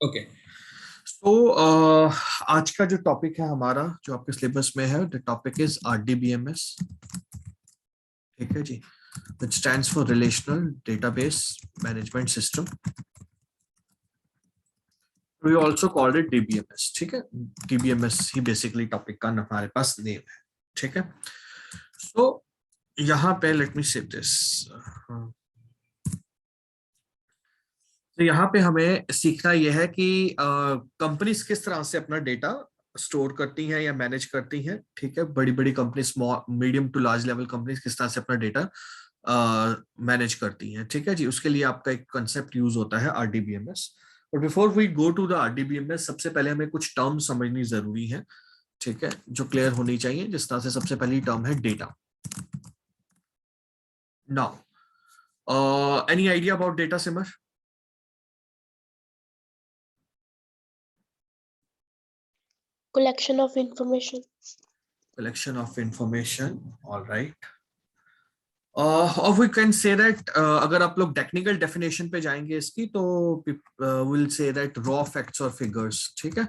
Okay. सो आज का जो टॉपिक है हमारा, जो आपके सिलेबस में है, द टॉपिक इज RDBMS। ठीक है जी, which stands for relational database management system. We also called it DBMS। ठीक है, DBMS ही बेसिकली टॉपिक का हमारे पास नेम है। ठीक है, सो यहाँ पे लेट मी से दिस। तो यहाँ पे हमें सीखना यह है कि कंपनीज किस तरह से अपना डेटा स्टोर करती हैं या मैनेज करती हैं। ठीक है, बड़ी बड़ी company, small medium to large level companies किस तरह से अपना डेटा मैनेज करती हैं। ठीक है जी, उसके लिए आपका एक कंसेप्ट यूज होता है RDBMS। और before we go to the RDBMS, सबसे पहले हमें कुछ टर्म समझनी जरूरी है। ठीक है, जो क्लियर होनी चाहिए। जिस तरह से सबसे पहली टर्म है data. Now any idea about data, Simar? Collection of information. Collection of information, all right. और वी कैन से दैट, अगर आप लोग टेक्निकल डेफिनेशन पे जाएंगे इसकी, तो will say that raw facts और फिगर्स। ठीक है,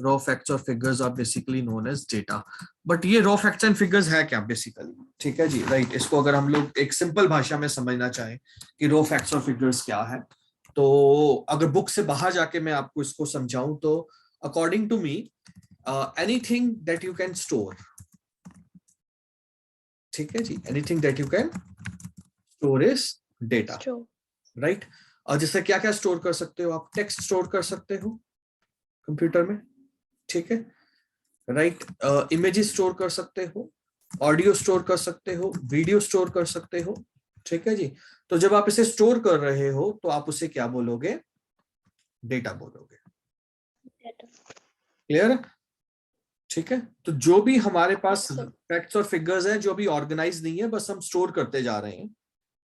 रॉ फैक्ट्स और figures are basically known as data. But ये रॉ फैक्ट्स एंड फिगर्स है क्या बेसिकली? ठीक है जी, राइट। इसको अगर हम लोग एक सिंपल भाषा में समझना चाहें कि रॉ फैक्ट्स और फिगर्स क्या है, तो अगर बुक से बाहर जाके मैं आपको इसको समझाऊं तो according to me, anything that you can store. ठीक है जी, anything that you can store is data, right. और जैसे क्या क्या स्टोर कर सकते हो आप? टेक्स्ट स्टोर कर सकते हो कंप्यूटर में। ठीक है, राइट। इमेजेस स्टोर कर सकते हो, ऑडियो स्टोर कर सकते हो, वीडियो स्टोर कर सकते हो। ठीक है जी, तो जब आप इसे स्टोर कर रहे हो तो आप उसे क्या बोलोगे? डेटा बोलोगे। क्लियर? ठीक है, तो जो भी हमारे पास फैक्ट्स और फिगर्स हैं, जो भी ऑर्गेनाइज नहीं है, बस हम स्टोर करते जा रहे हैं।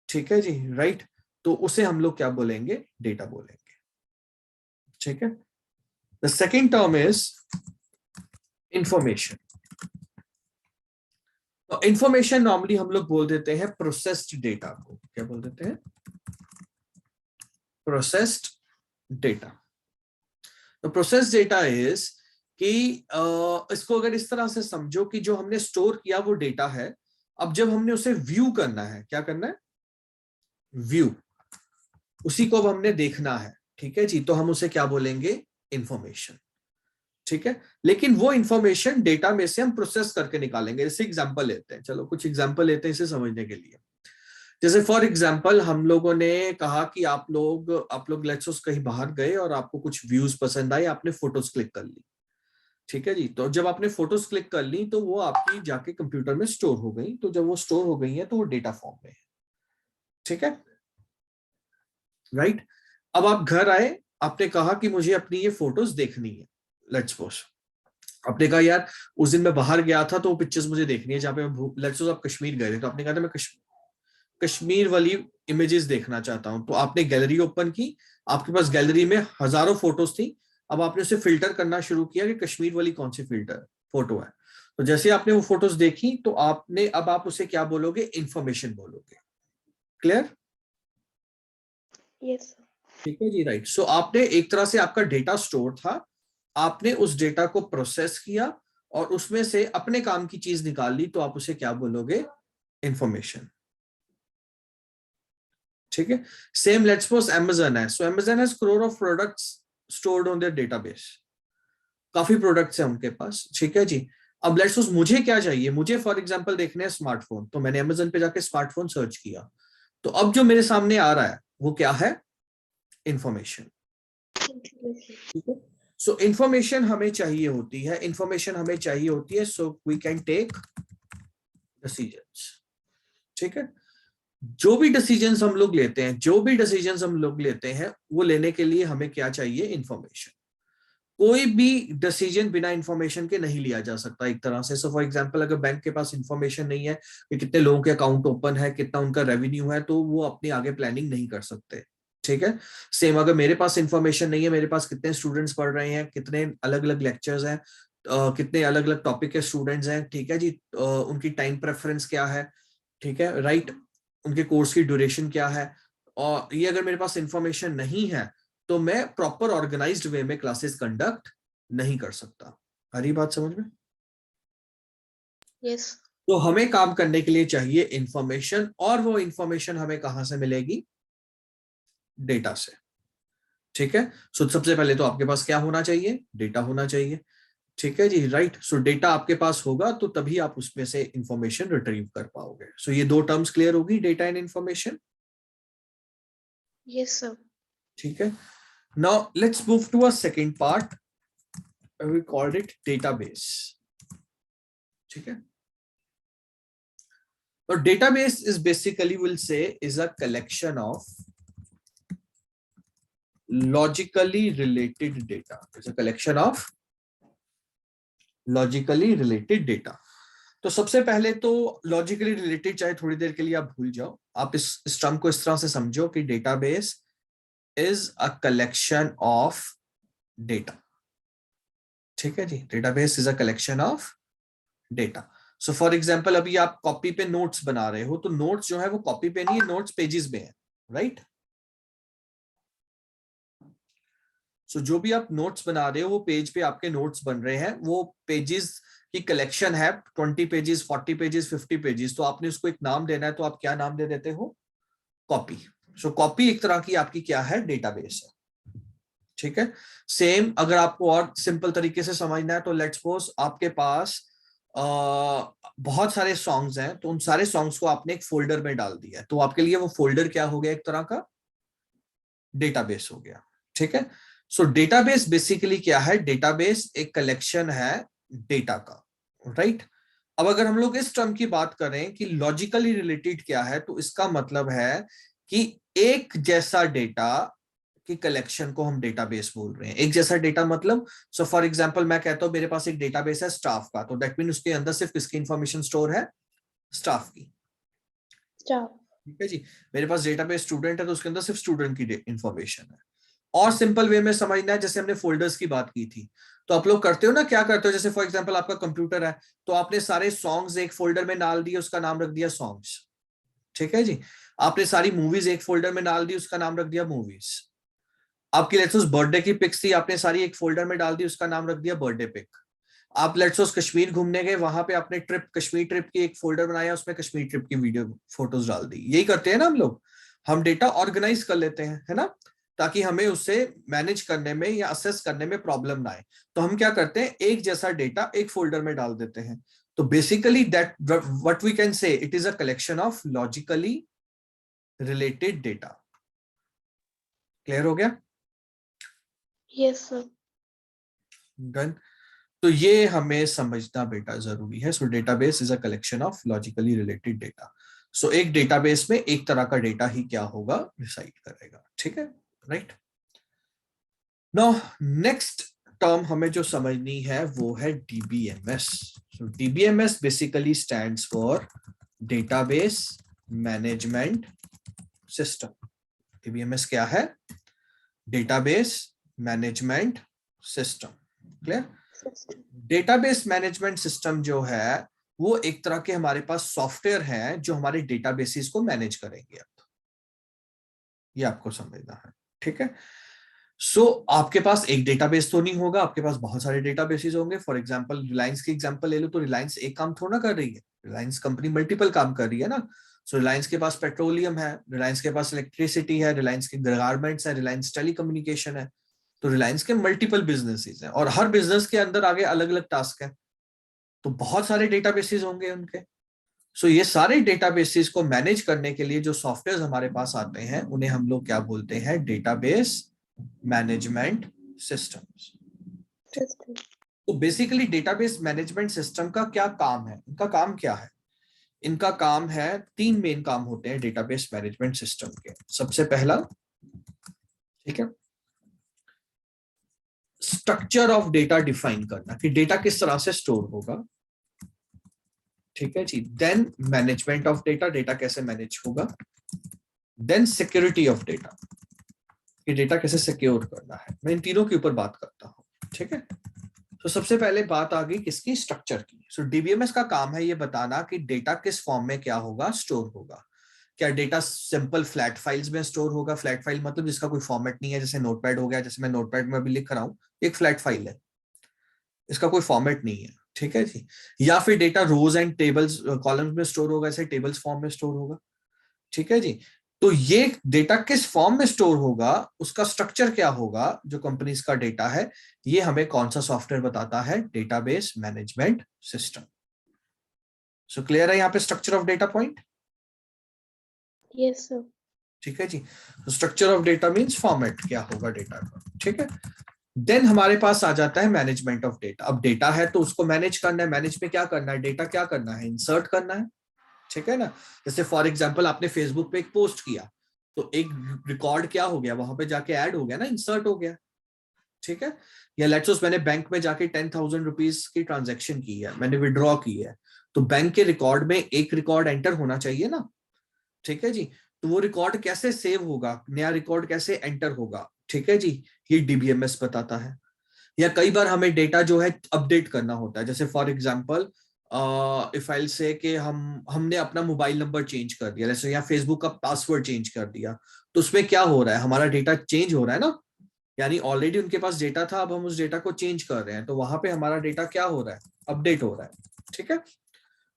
ठीक है जी, राइट। तो उसे हम लोग क्या बोलेंगे? डेटा बोलेंगे। ठीक है, the second term is information. तो इंफॉर्मेशन नॉर्मली हम लोग बोल देते हैं प्रोसेस्ड डेटा को। क्या बोल देते हैं? Processed data. तो प्रोसेस्ड डेटा इज कि इसको अगर इस तरह से समझो कि जो हमने स्टोर किया वो डेटा है। अब जब हमने उसे व्यू करना है, क्या करना है? व्यू। उसी को अब हमने देखना है। ठीक है जी, तो हम उसे क्या बोलेंगे? इंफॉर्मेशन। ठीक है, लेकिन वो इंफॉर्मेशन डेटा में से हम प्रोसेस करके निकालेंगे। जैसे एग्जांपल लेते हैं, चलो कुछ एग्जांपल लेते हैं इसे समझने के लिए। जैसे फॉर एग्जांपल हम लोगों ने कहा कि आप लोग लेट्स सपोज कहीं बाहर गए और आपको कुछ व्यूज पसंद आए, आपने फोटोज क्लिक कर ली। ठीक है जी, तो जब आपने फोटोज क्लिक कर ली तो वो आपकी जाके कंप्यूटर में स्टोर हो गई। तो जब वो स्टोर हो गई है तो वो डेटा फॉर्म में है। ठीक है, राइट। अब आप घर आए, आपने कहा कि मुझे अपनी ये फोटोज देखनी है। लेट्स सपोज आपने कहा यार उस दिन मैं बाहर गया था तो वो पिक्चर्स मुझे देखनी है, जहाँ पे लेट्स सपोज आप कश्मीर गए थे, तो आपने कहा था मैं कश्मीर वाली इमेजेस देखना चाहता हूं। तो आपने गैलरी ओपन की, आपके पास गैलरी में हजारों फोटोज थी। अब आपने उसे फिल्टर करना शुरू किया कि कश्मीर वाली कौन सी फिल्टर फोटो है। तो जैसे आपने वो फोटोज देखी तो आपने, अब आप उसे क्या बोलोगे? इंफॉर्मेशन बोलोगे। क्लियर? यस। ठीक है जी, राइट। सो आपने एक तरह से, आपका डेटा स्टोर था, आपने उस डेटा को प्रोसेस किया और उसमें से अपने काम की चीज निकाल ली, तो आप उसे क्या बोलोगे? इंफॉर्मेशन। ठीक है, सेम लेट्स सपोज Amazon है। सो Amazon has crore of products stored on their database. काफी प्रोडक्ट्स हैं उनके पास। ठीक है जी, अब लेट्स सपोज मुझे क्या चाहिए? मुझे फॉर एग्जांपल देखने हैं स्मार्टफोन, तो मैंने Amazon पे जाके स्मार्टफोन सर्च किया। तो अब जो मेरे सामने आ रहा है वो क्या है? इंफॉर्मेशन। ठीक है, सो इंफॉर्मेशन हमें चाहिए होती है, इंफॉर्मेशन हमें चाहिए होती है, so we can take decisions. ठीक है, जो भी डिसीजंस हम लोग लेते हैं, जो भी डिसीजंस हम लोग लेते हैं, वो लेने के लिए हमें क्या चाहिए? इंफॉर्मेशन। कोई भी डिसीजन बिना इंफॉर्मेशन के नहीं लिया जा सकता एक तरह से। सो फॉर एग्जांपल अगर बैंक के पास इंफॉर्मेशन नहीं है कि कितने लोगों के अकाउंट ओपन है, कितना उनका रेवेन्यू है, तो वो अपनी आगे प्लानिंग नहीं कर सकते। ठीक है, सेम अगर मेरे पास इंफॉर्मेशन नहीं है, मेरे पास कितने स्टूडेंट्स पढ़ रहे हैं, कितने अलग अलग लेक्चर्स हैं, कितने अलग अलग टॉपिक के स्टूडेंट्स हैं, ठीक है जी, उनकी टाइम प्रेफरेंस क्या है, ठीक है, राइट, उनके कोर्स की ड्यूरेशन क्या है, और ये अगर मेरे पास इंफॉर्मेशन नहीं है, तो मैं प्रॉपर ऑर्गेनाइज्ड वे में क्लासेस कंडक्ट नहीं कर सकता। आ रही बात समझ में? यस। तो हमें काम करने के लिए चाहिए इंफॉर्मेशन, और वो इंफॉर्मेशन हमें कहां से मिलेगी? डेटा से। ठीक है, सो सबसे पहले तो आपके पास क्या होना चाहिए? डेटा होना चाहिए। ठीक है जी, राइट। सो डेटा आपके पास होगा तो तभी आप उसमें से इंफॉर्मेशन रिट्रीव कर पाओगे। सो ये दो टर्म्स क्लियर होगी, data and information. Yes sir. ठीक है, now let's move to a second part, we called it database. ठीक है, तो database is basically will say is a collection of logically related data. It's a collection of logically related data. तो सबसे पहले तो logically related चाहे थोड़ी देर के लिए आप भूल जाओ, आप इस टर्म को इस तरह से समझो कि database is a collection of data. ठीक है जी, database is a collection of data. So for example अभी आप कॉपी पे नोट्स बना रहे हो, तो नोट्स जो है वो कॉपी पे नहीं है, नोट्स पेजेस में है, राइट? सो जो भी आप नोट्स बना रहे हो वो पेज पे आपके नोट्स बन रहे हैं, वो पेजेस की कलेक्शन है, 20 पेजेस, 40 पेजेस, 50 पेजेस। तो आपने उसको एक नाम देना है, तो आप क्या नाम दे देते हो? कॉपी। सो कॉपी एक तरह की आपकी क्या है? डेटाबेस है। ठीक है, सेम अगर आपको और सिंपल तरीके से समझना है तो लेट्स सपोज आपके पास बहुत सारे सॉन्ग्स हैं, तो उन सारे सॉन्ग्स को आपने एक फोल्डर में डाल दिया, तो आपके लिए वो फोल्डर क्या हो गया? एक तरह का डेटाबेस हो गया। ठीक है, सो डेटाबेस बेसिकली क्या है? डेटाबेस एक कलेक्शन है डेटा का, राइट? अब अगर हम लोग इस टर्म की बात करें कि लॉजिकली रिलेटेड क्या है, तो इसका मतलब है कि एक जैसा डेटा की कलेक्शन को हम डेटाबेस बोल रहे हैं। एक जैसा डेटा मतलब, सो फॉर एग्जांपल मैं कहता हूं मेरे पास एक डेटाबेस है स्टाफ का, तो दैट मीन उसके अंदर सिर्फ किसकी इंफॉर्मेशन स्टोर है? स्टाफ की। स्टाफ। ठीक है जी, मेरे पास डेटाबेस स्टूडेंट है तो उसके अंदर सिर्फ स्टूडेंट की इंफॉर्मेशन है। और सिंपल वे में समझना है, जैसे हमने फोल्डर्स की बात की थी, तो आप लोग करते हो ना, क्या करते हो? जैसे फॉर एग्जांपल आपका कंप्यूटर है, तो आपने सारे सॉन्ग्स एक फोल्डर में डाल दिए, उसका नाम रख दिया सॉन्ग्स। ठीक है जी, आपने सारी मूवीज एक फोल्डर में डाल दी, उसका नाम रख दिया मूवीज। आपकी लेट्स सपोज बर्थडे की पिक्स थी, आपने सारी एक फोल्डर में डाल दी, उसका नाम रख दिया बर्थडे पिक। आप लेट्स सपोज कश्मीर घूमने गए, वहां पे आपने कश्मीर ट्रिप की एक फोल्डर बनाया, उसमें कश्मीर ट्रिप की वीडियो फोटोज डाल दी। यही करते हैं ना हम लोग, हम डेटा ऑर्गेनाइज कर लेते हैं, है ना, ताकि हमें उससे मैनेज करने में या असेस करने में प्रॉब्लम ना आए। तो हम क्या करते हैं? एक जैसा डेटा एक फोल्डर में डाल देते हैं। तो basically that what we can say, it is a collection of logically related data. Clear हो गया? Yes sir. डन। तो ये हमें समझना बेटा जरूरी है। So database is a collection of logically related data. So एक डेटाबेस में एक तरह का डेटा ही क्या होगा? रिसाइड करेगा। ठीक है, राइट। नाउ नेक्स्ट टर्म हमें जो समझनी है वो है DBMS. So DBMS basically stands for database management system. DBMS क्या है? Database management system. Clear? Database management system जो है वो एक तरह के हमारे पास सॉफ्टवेयर है जो हमारे डेटाबेसेस को मैनेज करेंगे। अब ये आपको समझना है। ठीक है, सो आपके पास एक डेटाबेस तो नहीं होगा, आपके पास बहुत सारे डेटाबेसेस होंगे। फॉर एग्जांपल रिलायंस की एग्जांपल ले लो, तो रिलायंस एक काम थोड़ा ना कर रही है, रिलायंस कंपनी मल्टीपल काम कर रही है ना। सो रिलायंस के पास पेट्रोलियम है, रिलायंस के पास इलेक्ट्रिसिटी है, रिलायंस के गारमेंट्स है, रिलायंस टेलीकम्युनिकेशन है। तो रिलायंस के मल्टीपल बिजनेसेस हैं, और हर बिजनेस के अंदर आगे अलग अलग टास्क है, तो बहुत सारे डेटाबेसेस होंगे उनके। सो ये सारे डेटाबेसेस को मैनेज करने के लिए जो सॉफ्टवेयर हमारे पास आते हैं उन्हें हम लोग क्या बोलते हैं? Database management systems. सिस्टम। तो बेसिकली डेटाबेस मैनेजमेंट सिस्टम का क्या काम है? इनका काम क्या है? इनका काम है, तीन मेन काम होते हैं डेटाबेस मैनेजमेंट सिस्टम के। सबसे पहला, ठीक है, स्ट्रक्चर ऑफ डेटा डिफाइन करना कि डेटा किस तरह से स्टोर होगा। ठीक है जी, then management of data, data कैसे मैनेज होगा। देन सिक्योरिटी ऑफ डेटा, कि डेटा कैसे सिक्योर करना है। मैं इन तीनों के ऊपर बात करता हूं। ठीक है, तो सबसे पहले बात आ गई किसकी? स्ट्रक्चर की। सो डीबीएमएस का काम है ये बताना कि डेटा किस फॉर्म में क्या होगा? स्टोर होगा। क्या डेटा सिंपल फ्लैट फाइल्स में स्टोर होगा? फ्लैट फाइल मतलब जिसका कोई फॉर्मेट नहीं है, जैसे नोटपैड हो गया, जैसे मैं नोटपैड में अभी लिख रहा हूँ, एक फ्लैट फाइल है, इसका कोई फॉर्मेट नहीं है, ठीक है जी। या फिर data rows and tables columns में स्टोर होगा, ऐसे टेबल्स फॉर्म में स्टोर होगा, ठीक है जी। तो ये डेटा किस फॉर्म में स्टोर होगा, उसका स्ट्रक्चर क्या होगा, जो कंपनीज का डेटा है, ये हमें कौन सा सॉफ्टवेयर बताता है? Database management system. So clear है यहाँ पे structure of data point? Yes, sir. ठीक है जी। Structure of data means format क्या होगा डेटा का, ठीक है। देन हमारे पास आ जाता है मैनेजमेंट ऑफ डेटा। अब डेटा है तो उसको मैनेज करना है। मैनेज में क्या करना है? डेटा क्या करना है? इंसर्ट करना है, ठीक है ना। जैसे फॉर एग्जांपल आपने फेसबुक पे एक पोस्ट किया, तो एक रिकॉर्ड क्या हो गया, वहां पे जाके ऐड हो गया ना, इंसर्ट हो गया, ठीक है। या लेट्स सपोज मैंने बैंक में जाके 10,000 रुपीज की ट्रांजेक्शन की है, मैंने विड्रॉ की है, तो बैंक के रिकॉर्ड में एक रिकॉर्ड एंटर होना चाहिए ना, ठीक है जी। तो वो रिकॉर्ड कैसे सेव होगा, नया रिकॉर्ड कैसे एंटर होगा, ठीक है जी, ये डीबीएमएस बताता है। या कई बार हमें डेटा जो है अपडेट करना होता है, जैसे फॉर एग्जांपल इफ आई से कि हमने अपना मोबाइल नंबर चेंज कर दिया, जैसे या फेसबुक का पासवर्ड चेंज कर दिया, तो उसमें क्या हो रहा है, हमारा डेटा चेंज हो रहा है ना, यानी ऑलरेडी उनके पास डेटा था, अब हम उस डेटा को चेंज कर रहे हैं, तो वहां पे हमारा डेटा क्या हो रहा है? अपडेट हो रहा है, ठीक है।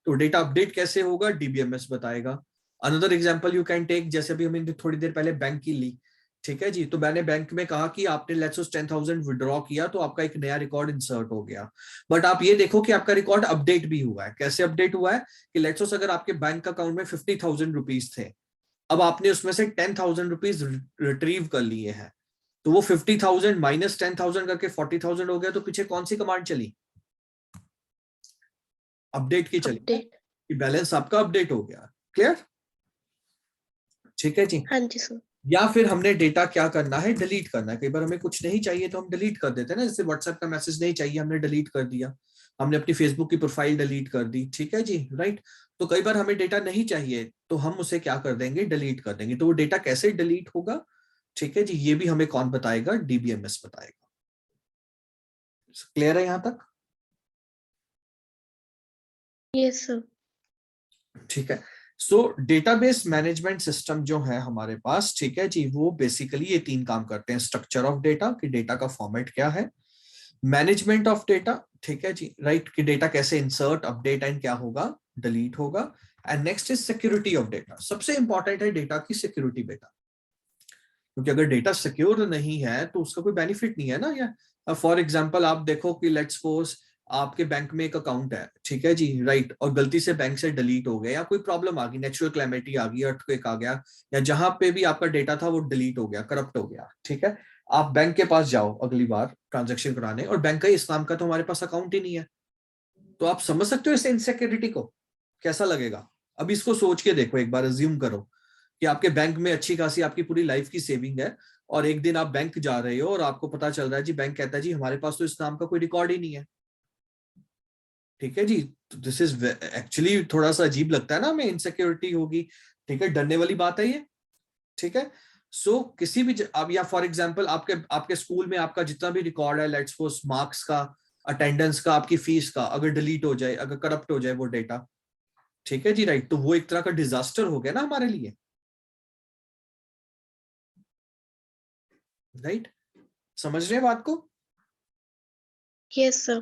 तो डेटा अपडेट कैसे होगा? डीबीएमएस बताएगा। Another example you can take, जैसे भी हमने थोड़ी देर पहले बैंक की ली, ठीक है जी। तो मैंने बैंक में कहा कि आपने लेट्स से 10,000 विड्रॉ किया, तो आपका एक नया रिकॉर्ड इंसर्ट हो गया। बट आप ये देखो कि आपका रिकॉर्ड अपडेट भी हुआ है। कैसे अपडेट हुआ है? कि लेट्स से अगर आपके बैंक अकाउंट में 50,000 रुपीज थे, अब आपने उसमें से 10,000 रुपीज रिट्रीव कर लिए हैं, तो वो 50,000 माइनस 10,000 करके 40,000 हो गया, तो पीछे कौन सी कमांड चली? अपडेट की चली, Update. कि बैलेंस आपका अपडेट हो गया। क्लियर? ठीक है जी। हाँ जी सर। या फिर हमने डेटा क्या करना है? डिलीट करना है। कई बार हमें कुछ नहीं चाहिए तो हम डिलीट कर देते हैं ना, जैसे व्हाट्सएप का मैसेज नहीं चाहिए, हमने डिलीट कर दिया, हमने अपनी फेसबुक की प्रोफाइल डिलीट कर दी, ठीक है जी, राइट। तो कई बार हमें डेटा नहीं चाहिए तो हम उसे क्या कर देंगे? डिलीट कर देंगे। तो वो डेटा कैसे डिलीट होगा, ठीक है जी, ये भी हमें कौन बताएगा? डीबीएमएस बताएगा। क्लियर है यहां तक? Yes, sir. ठीक है। सो डेटाबेस मैनेजमेंट सिस्टम जो है हमारे पास, ठीक है जी, वो बेसिकली ये तीन काम करते हैं। स्ट्रक्चर ऑफ डेटा, कि डेटा का फॉर्मेट क्या है, मैनेजमेंट ऑफ डेटा, ठीक है जी, राइट, कि डेटा कैसे इंसर्ट, अपडेट एंड क्या होगा? डिलीट होगा। And next is security of data. सबसे इंपॉर्टेंट है डेटा की सिक्योरिटी बेटा, क्योंकि अगर डेटा सिक्योर नहीं है तो उसका कोई बेनिफिट नहीं है ना। या फॉर एग्जांपल आप देखो कि लेट्स सपोज आपके बैंक में एक अकाउंट है, ठीक है जी, राइट, और गलती से बैंक से डिलीट हो गया, या कोई प्रॉब्लम आ गई, नेचुरल क्लैमिटी आ गई, अर्थक्वेक आ गया, या जहां पे भी आपका डेटा था वो डिलीट हो गया, करप्ट हो गया, ठीक है। आप बैंक के पास जाओ अगली बार ट्रांजेक्शन कराने, और बैंक का इस नाम का तो हमारे पास अकाउंट ही नहीं है, तो आप समझ सकते हो इस इनसिक्योरिटी को कैसा लगेगा। अब इसको सोच के देखो, एक बार अज्यूम करो कि आपके बैंक में अच्छी खासी आपकी पूरी लाइफ की सेविंग है, और एक दिन आप बैंक जा रहे हो और आपको पता चल रहा है जी, बैंक कहता है जी हमारे पास तो इस नाम का कोई रिकॉर्ड ही नहीं है, ठीक है जी। तो दिस इज एक्चुअली थोड़ा सा अजीब लगता है ना हमें, इनसिक्योरिटी होगी, ठीक है, डरने वाली बात है ये, ठीक है। सो किसी भी अब, या फॉर एग्जांपल आपके आपके स्कूल में आपका जितना भी रिकॉर्ड है, लेट्स सपोज मार्क्स का, अटेंडेंस का, आपकी फीस का, अगर डिलीट हो जाए, अगर करप्ट हो जाए वो डेटा, ठीक है जी, राइट, तो वो एक तरह का डिजास्टर हो गया ना हमारे लिए, राइट। समझ रहे हैं बात को? Yes, sir.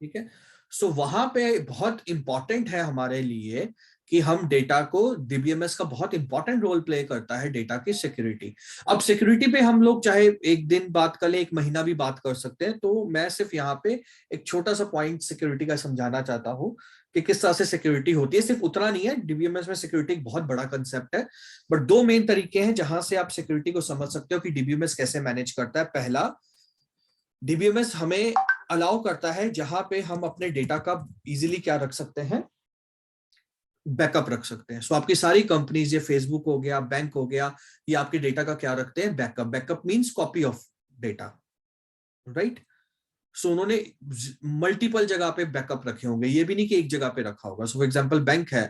ठीक है। सो वहां पे बहुत इंपॉर्टेंट है हमारे लिए कि हम डेटा को, डीबीएमएस का बहुत इंपॉर्टेंट रोल प्ले करता है डेटा की सिक्योरिटी। अब सिक्योरिटी पे हम लोग चाहे एक दिन बात कर ले, एक महीना भी बात कर सकते हैं, तो मैं सिर्फ यहाँ पे एक छोटा सा पॉइंट सिक्योरिटी का समझाना चाहता हूँ कि किस तरह से सिक्योरिटी होती है। सिर्फ उतना नहीं है, डीबीएमएस में सिक्योरिटी एक बहुत बड़ा कंसेप्ट है, बट दो मेन तरीके हैं जहां से आप सिक्योरिटी को समझ सकते हो कि डीबीएमएस कैसे मैनेज करता है। पहला, डीबीएमएस हमें अलाउ करता है जहां पे हम अपने डेटा का इजीली क्या रख सकते हैं? बैकअप रख सकते हैं। सो आपकी सारी कंपनीज, ये फेसबुक हो गया, बैंक हो गया, ये आपके डेटा का क्या रखते हैं? Backup. Backup means copy of data, right. So उन्होंने मल्टीपल जगह पे बैकअप रखे होंगे, ये भी नहीं कि एक जगह पे रखा होगा। सो फॉर एग्जांपल बैंक है,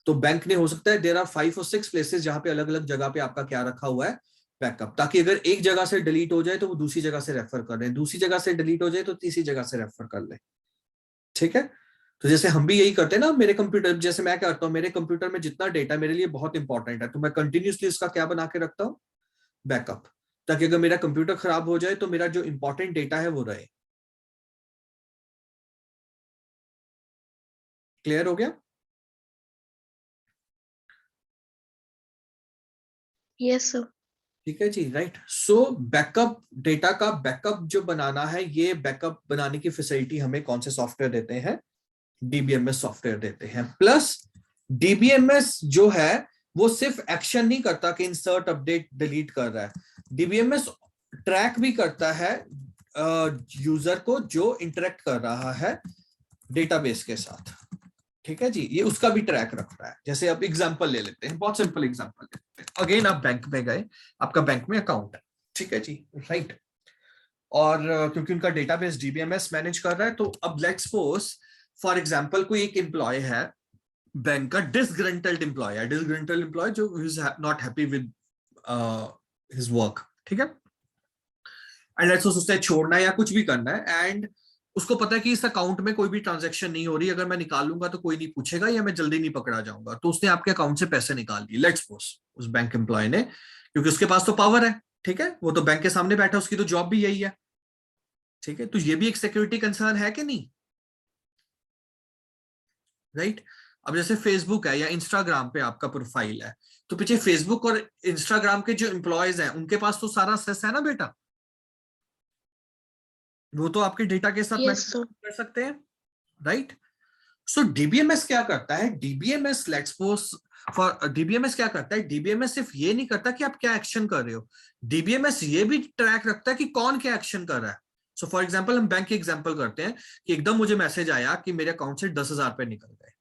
तो बैंक ने हो सकता है देयर आर 5 और 6 प्लेसेस जहां पे अलग अलग जगह पे आपका क्या रखा हुआ है? बैकअप, ताकि अगर एक जगह से डिलीट हो जाए तो वो दूसरी जगह से रेफर कर ले, दूसरी जगह से डिलीट हो जाए तो तीसरी जगह से रेफर कर ले, ठीक है। तो जैसे हम भी यही करते हैं ना, मेरे कंप्यूटर, जैसे मैं क्या करता हूँ, मेरे कंप्यूटर में जितना डेटा मेरे लिए बहुत इंपॉर्टेंट है तो मैं कंटिन्यूसली उसका क्या बना के रखता हूँ, बैकअप, ताकि अगर मेरा कंप्यूटर खराब हो जाए तो मेरा जो इंपॉर्टेंट डेटा है वो रहे। क्लियर हो गया? Yes sir. ठीक है जी, राइट। सो बैकअप, डेटा का बैकअप जो बनाना है, ये बैकअप बनाने की फैसिलिटी हमें कौन से सॉफ्टवेयर देते हैं, डीबीएमएस सॉफ्टवेयर देते हैं। प्लस डीबीएमएस जो है वो सिर्फ एक्शन नहीं करता कि इंसर्ट अपडेट डिलीट कर रहा है, डीबीएमएस ट्रैक भी करता है यूजर को जो इंटरेक्ट कर रहा है डेटाबेस के साथ। ठीक है जी, ये उसका भी ट्रैक रख रहा है। जैसे अब एग्जांपल ले लेते हैं, बहुत सिंपल एग्जांपल ले लेते हैं। अगेन आप बैंक में गए, आपका बैंक में अकाउंट है, ठीक है जी, राइट। और क्योंकि उनका डेटाबेस डीबीएमएस मैनेज कर रहा है, तो अब लेट्स सपोज फॉर एग्जांपल कोई एक एम्प्लॉय है बैंक का, डिसग्रंटल्ड एम्प्लॉय है, डिसग्रंटल्ड एम्प्लॉय जो is not happy with his work, ठीक है। एंड लेट्स सपोज उसे छोड़ना है या कुछ भी करना है, एंड उसको पता है कि इस अकाउंट में कोई भी ट्रांजैक्शन नहीं हो रही, अगर मैं निकालूंगा तो कोई नहीं पूछेगा या मैं जल्दी नहीं पकड़ा जाऊंगा, तो उसने आपके अकाउंट से पैसे निकाल लिए, लेट्स सपोज उस बैंक एम्प्लॉय ने, क्योंकि उसके पास तो पावर है, ठीक है, वो तो बैंक के सामने बैठा, उसकी तो जॉब भी यही है, ठीक है। तो ये भी एक सिक्योरिटी कंसर्न है कि नहीं, राइट। अब जैसे फेसबुक है या इंस्टाग्राम पे आपका प्रोफाइल है, तो पीछे फेसबुक और इंस्टाग्राम के जो एम्प्लॉयज हैं उनके पास तो सारा सेस है ना बेटा, वो तो आपके डेटा के साथ यस सर। मैनिपुलेट कर सकते हैं, राइट। सो डीबीएमएस क्या करता है, DBMS let's suppose for DBMS क्या करता है, डीबीएमएस सिर्फ ये नहीं करता कि आप क्या एक्शन कर रहे हो, डीबीएमएस ये भी ट्रैक रखता है कि कौन क्या एक्शन कर रहा है। सो फॉर एग्जांपल हम बैंक की एग्जांपल करते हैं कि एकदम मुझे मैसेज आया कि मेरे अकाउंट से 10,000 रुपए निकल गए,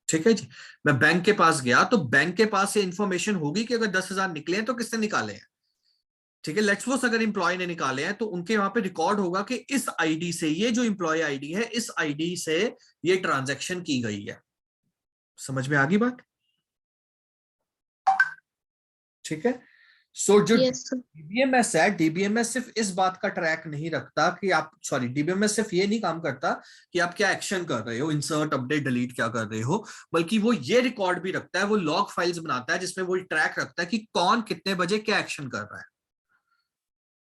ठीक है जी। मैं बैंक के पास गया तो बैंक के पास ये इंफॉर्मेशन होगी कि अगर 10,000 निकले हैं तो किसने निकाले हैं, ठीक है। लेट्स सपोज अगर एम्प्लॉय ने निकाले हैं तो उनके वहां पे रिकॉर्ड होगा कि इस आईडी से, ये जो एम्प्लॉय आईडी है, इस आईडी से ये ट्रांजैक्शन की गई है। समझ में आ गई बात, ठीक है। सो जो यस सर। डीबीएमएस है, डीबीएमएस सिर्फ इस बात का ट्रैक नहीं रखता कि आप, सॉरी, डीबीएमएस सिर्फ ये नहीं काम करता कि आप क्या एक्शन कर रहे हो, इंसर्ट अपडेट डिलीट क्या कर रहे हो, बल्कि वो ये रिकॉर्ड भी रखता है, वो लॉग फाइल्स बनाता है जिसमें वो ट्रैक रखता है कि कौन कितने बजे क्या एक्शन कर रहा है।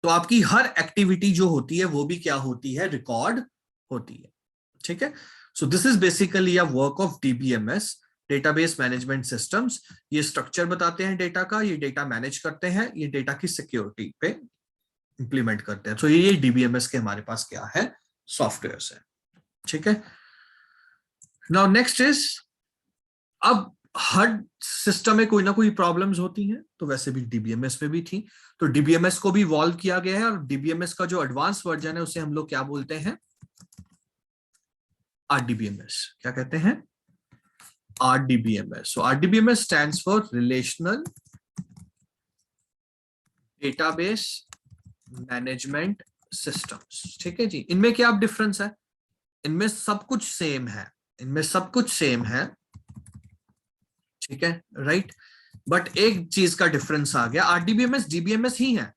तो आपकी हर एक्टिविटी जो होती है वो भी क्या होती है, रिकॉर्ड होती है, ठीक है। So this is basically a work of DBMS, database management systems. ये स्ट्रक्चर बताते हैं डेटा का, ये डेटा मैनेज करते हैं, ये डेटा की सिक्योरिटी पे इंप्लीमेंट करते हैं। तो ये डीबीएमएस के हमारे पास क्या है, सॉफ्टवेयर है, ठीक है। नाउ नेक्स्ट इज, अब हर सिस्टम में कोई ना कोई प्रॉब्लम्स होती हैं, तो वैसे भी डीबीएमएस में भी थी, तो डीबीएमएस को भी इवॉल्व किया गया है, और डीबीएमएस का जो एडवांस वर्जन है उसे हम लोग क्या बोलते हैं, आरडीबीएमएस। क्या कहते हैं, RDBMS. So RDBMS stands for Relational Database Management Systems. ठीक है जी। इनमें क्या डिफरेंस है, इनमें सब कुछ सेम है, इनमें सब कुछ सेम है, ठीक है, राइट। बट एक चीज का डिफरेंस आ गया, आरडीबीएमएस डीबीएमएस ही है।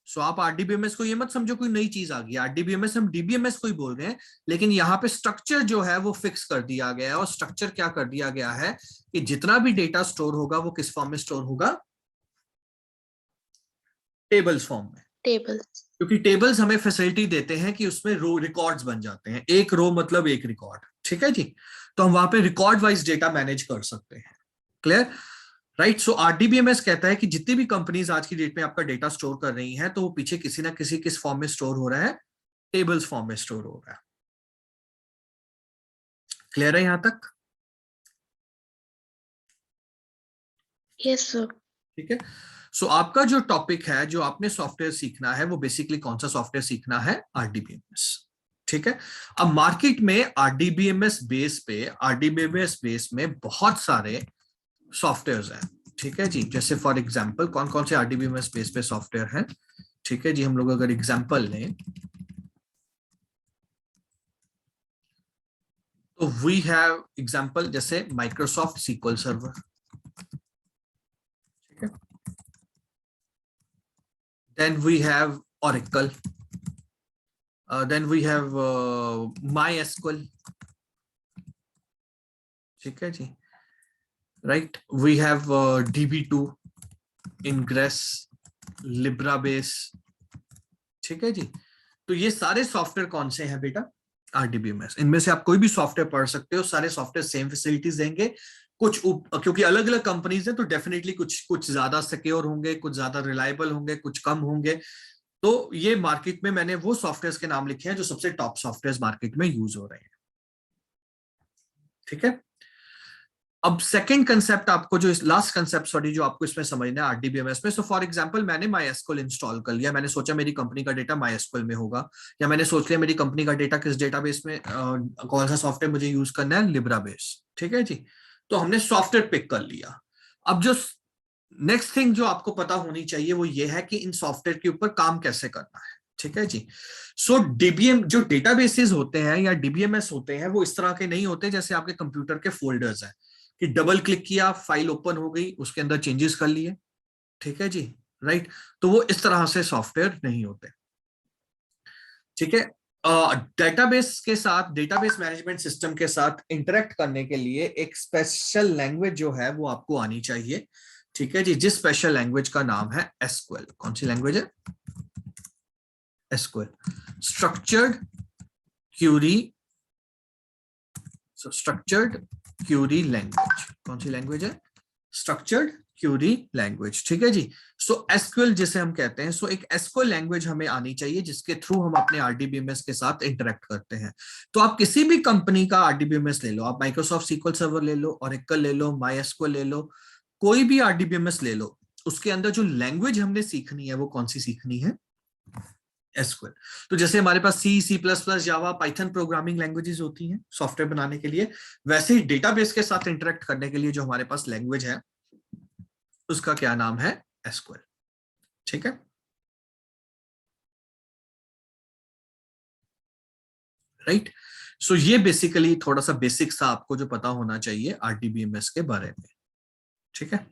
सो आप आरडीबीएमएस को ये मत समझो कोई नई चीज आ गई, आरडीबीएमएस हम डीबीएमएस को ही बोल रहे हैं, लेकिन यहाँ पे स्ट्रक्चर जो है वो फिक्स कर दिया गया है। और स्ट्रक्चर क्या कर दिया गया है कि जितना भी डेटा स्टोर होगा वो किस फॉर्म में स्टोर होगा, टेबल्स फॉर्म में। टेबल। क्योंकि टेबल्स हमें फैसिलिटी देते हैं कि उसमें रो रिकॉर्ड्स बन जाते हैं, एक रो मतलब एक रिकॉर्ड, ठीक है जी। तो हम वहां पे रिकॉर्ड वाइज डेटा मैनेज कर सकते हैं, क्लियर, राइट। सो आरडीबीएमएस कहता है कि जितनी भी कंपनीज आज की डेट में आपका डेटा स्टोर कर रही हैं तो वो पीछे किसी ना किसी किस फॉर्म में स्टोर हो रहा है, टेबल्स फॉर्म में स्टोर हो रहा है। क्लियर है यहां तक, यस सर। ठीक है। सो आपका जो टॉपिक है, जो आपने सॉफ्टवेयर सीखना है, वो बेसिकली कौन सा सॉफ्टवेयर सीखना है, आरडीबीएमएस, ठीक है। अब मार्केट में आरडीबीएमएस बेस में बहुत सारे सॉफ्टवेयर हैं, ठीक है जी। जैसे फॉर एग्जांपल कौन कौन से आरडीबीएमएस बेस पे सॉफ्टवेयर हैं, ठीक है जी। हम लोग अगर एग्जांपल लें तो वी हैव एग्जांपल जैसे माइक्रोसॉफ्ट सीक्वल सर्वर, ठीक है। Then we have Oracle, then we have MySQL, ठीक है जी, right. We have DB2, Ingres, लिब्राबेस, ठीक है जी। तो ये सारे सॉफ्टवेयर कौन से हैं बेटा? RDBMS। इनमें से आप कोई भी सॉफ्टवेयर पढ़ सकते हो, सारे सॉफ्टवेयर सेम फैसिलिटीज देंगे। क्योंकि अलग अलग कंपनीज हैं तो डेफिनेटली कुछ ज्यादा सिक्योर होंगे, कुछ ज्यादा रिलायबल होंगे, कुछ कम होंगे। तो ये मार्केट में मैंने वो सॉफ्टवेयर के नाम लिखे हैं जो सबसे टॉप सॉफ्टवेयर मार्केट में यूज हो रहे हैं, ठीक है। अब सेकंड कंसेप्ट आपको जो लास्ट कंसेप्ट सॉरी जो आपको इसमें समझना है RDBMS में, सो फॉर एग्जांपल मैंने MySQL इंस्टॉल कर लिया, मैंने सोचा मेरी कंपनी का डेटा MySQL में होगा, या मैंने सोच लिया मेरी कंपनी का डेटा किस डेटाबेस में, कौन सा सॉफ्टवेयर मुझे यूज करना है, लिब्राबेस, ठीक है जी। तो हमने सॉफ्टवेयर पिक कर लिया। अब जो नेक्स्ट थिंग जो आपको पता होनी चाहिए वो ये है कि इन सॉफ्टवेयर के ऊपर काम कैसे करना है, ठीक है जी। सो DBM जो डेटाबेसेस होते हैं या DBMS होते हैं वो इस तरह के नहीं होते जैसे आपके कंप्यूटर के फोल्डर्स हैं कि डबल क्लिक किया फाइल ओपन हो गई, उसके अंदर चेंजेस कर लिए, ठीक है जी, राइट। तो वो इस तरह से सॉफ्टवेयर नहीं होते, ठीक है। डेटाबेस के साथ, डेटाबेस मैनेजमेंट सिस्टम के साथ इंटरेक्ट करने के लिए एक स्पेशल लैंग्वेज जो है वो आपको आनी चाहिए, ठीक है जी, जिस स्पेशल लैंग्वेज का नाम है SQL। कौन सी लैंग्वेज है? SQL, structured query, structured query language. कौन सी लैंग्वेज है? स्ट्रक्चर्ड क्यूरी लैंग्वेज, ठीक है जी। सो SQL जिसे हम कहते हैं, सो एक SQL लैंग्वेज हमें आनी चाहिए जिसके थ्रू हम अपने RDBMS के साथ इंटरेक्ट करते हैं। तो आप किसी भी कंपनी का RDBMS ले लो, आप माइक्रोसॉफ्ट SQL सर्वर ले लो, Oracle ले लो, MySQL ले लो, कोई भी RDBMS ले लो, उसके अंदर जो लैंग्वेज हमने सीखनी है वो कौन सी सीखनी है? SQL। तो जैसे हमारे पास C++, जावा, पाइथन प्रोग्रामिंग लैंग्वेजेस होती हैं सॉफ्टवेयर बनाने के लिए, वैसे ही डेटाबेस के साथ इंटरेक्ट करने के लिए जो हमारे पास लैंग्वेज है उसका क्या नाम है? SQL, ठीक है, राइट। सो ये बेसिकली थोड़ा सा बेसिक सा आपको जो पता होना चाहिए RDBMS के बारे में, ठीक है।